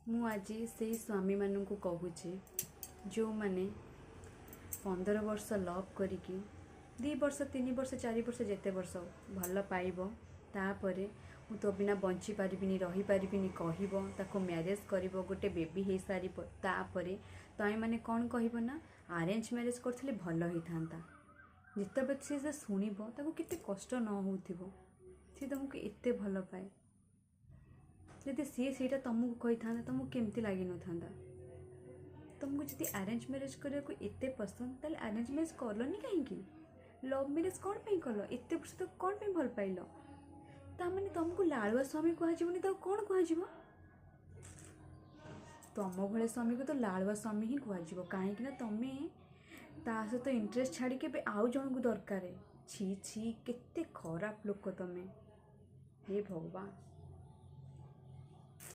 मु आज से स्वामी मानू कहूँ जो मैंने 15 वर्ष लव करिकी 2 वर्ष 3 वर्ष 4 वर्ष जिते वर्ष भल पाइब तापर मु तो बिना बंची पारिबिनी रही पारिबिनी कहब ताको मैरेज कर गोटे बेबी हो सारी तापर तमें मैंने कौन कह ना अरेंज मैरेज करथिले भल होता जिते से शुणव ताको केते कष्ट न हो सी तुमको एते भल पाए जदि सी सीटा तुमको कही था तुमको केमती लगी न था तुमको जब अरेंज मैरेज करने को एते पसंद ताले अरेंज मैरेज करलनी कहीं लव मैरेज कौन पे कल एत वर्ष तो कौन पे भल पाइल ताने तुमको लाड़ुआ स्वामी कहनी तो कौन कह तुम भाई स्वामी को तो लाड़ुआ स्वामी ही कह कहीं तुम्हें ता सहित इंटरेस्ट छाड़ी के आउ जन को दरकार छी छी केते खराब लोक तमें हे भगवान।